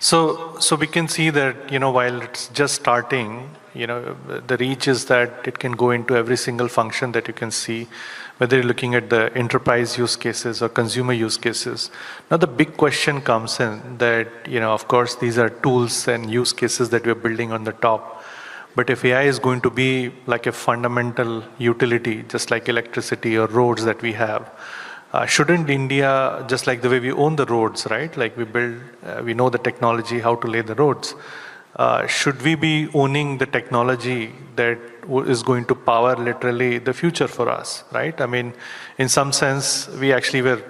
So we can see that, while it's just starting, the reach is that it can go into every single function that you can see, whether you're looking at the enterprise use cases or consumer use cases. Now, the big question comes in that, of course, these are tools and use cases that we're building on the top. But if AI is going to be like a fundamental utility, just like electricity or roads that we have, shouldn't India, just like the way we own the roads, right? Like we know the technology, how to lay the roads. Should we be owning the technology that is going to power literally the future for us, right? I mean, in some sense, we actually were,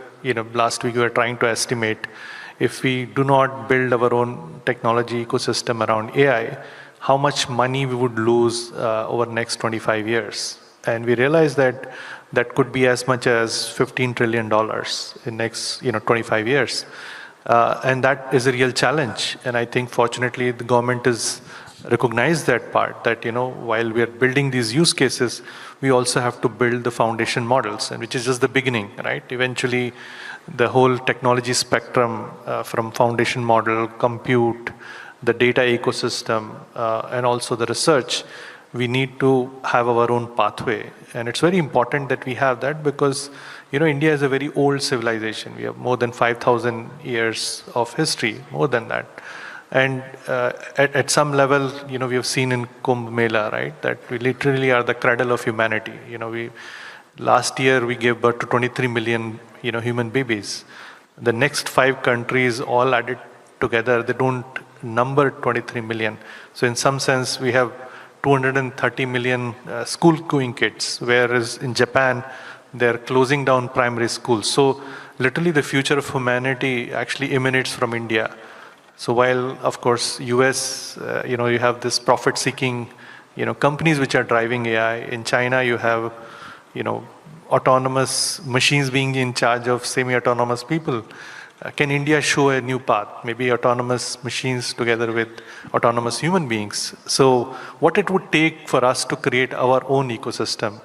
last week we were trying to estimate if we do not build our own technology ecosystem around AI, how much money we would lose over the next 25 years. And we realized that that could be as much as $15 trillion in next 25 years. And that is a real challenge. And I think fortunately the government has recognized that part, that while we are building these use cases, we also have to build the foundation models, and which is just the beginning, right? Eventually the whole technology spectrum from foundation model, compute, the data ecosystem, and also the research, we need to have our own pathway. And it's very important that we have that because, India is a very old civilization. We have more than 5,000 years of history, more than that. And at some level, we have seen in Kumbh Mela, right, that we literally are the cradle of humanity. Last year we gave birth to 23 million, human babies. The next 5 countries all added together, they don't number 23 million. So in some sense, we have 230 million school-going kids, whereas in Japan, they're closing down primary schools. So literally the future of humanity actually emanates from India. So while, of course, US, you have this profit-seeking, companies which are driving AI. In China, you have, autonomous machines being in charge of semi-autonomous people. Can India show a new path? Maybe autonomous machines together with autonomous human beings. So what it would take for us to create our own ecosystem,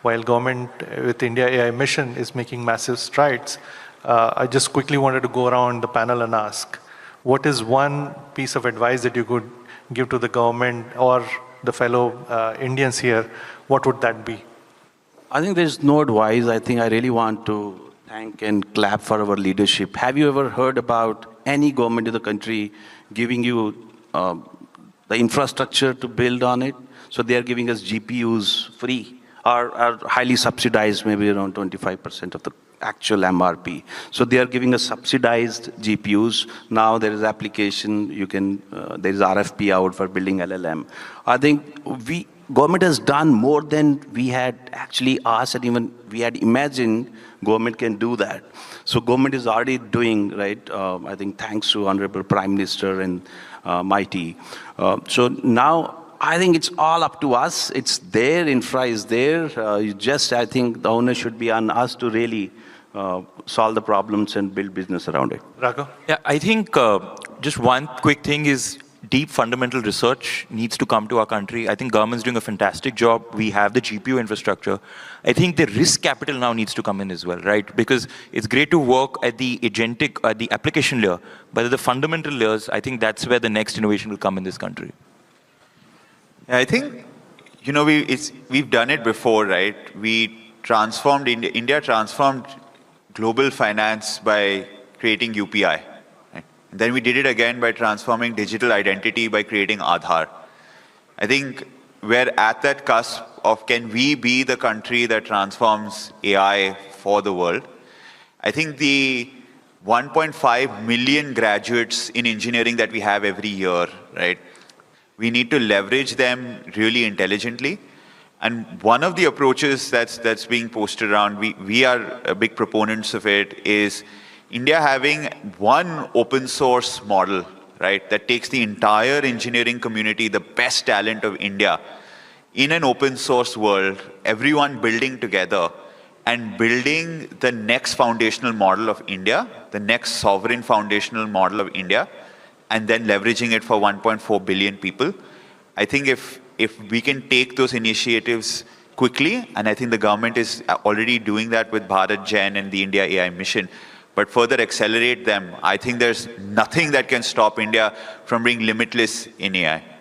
while government with India AI mission is making massive strides, I just quickly wanted to go around the panel and ask, what is one piece of advice that you could give to the government or the fellow Indians here? What would that be? I think there's no advice. I think I really want to thank and clap for our leadership. Have you ever heard about any government in the country giving you the infrastructure to build on it? So they are giving us GPUs free or highly subsidized, maybe around 25% of the actual MRP. So they are giving us subsidized GPUs. Now there is application, there is RFP out for building LLM. I think government has done more than we had actually asked and even we had imagined government can do that. So government is already doing, right, I think thanks to Honorable Prime Minister and my team. So now I think it's all up to us. It's there, infra is there. I think the onus should be on us to really solve the problems and build business around it. Raghav? Yeah, I think just one quick thing is deep fundamental research needs to come to our country. I think government's doing a fantastic job. We have the GPU infrastructure. I think the risk capital now needs to come in as well, right? Because it's great to work at the agentic, the application layer, but at the fundamental layers, I think that's where the next innovation will come in this country. I think, we've done it before, right? India transformed global finance by creating UPI. Then we did it again by transforming digital identity by creating Aadhaar. I think we're at that cusp of can we be the country that transforms AI for the world? I think the 1.5 million graduates in engineering that we have every year, right? We need to leverage them really intelligently. And one of the approaches that's being posted around, we are big proponents of it, is India having one open source model, right, that takes the entire engineering community, the best talent of India, in an open source world, everyone building together and building the next foundational model of India, the next sovereign foundational model of India, and then leveraging it for 1.4 billion people. I think if we can take those initiatives quickly, and I think the government is already doing that with Bharat Gen and the India AI mission, but further accelerate them, I think there's nothing that can stop India from being limitless in AI.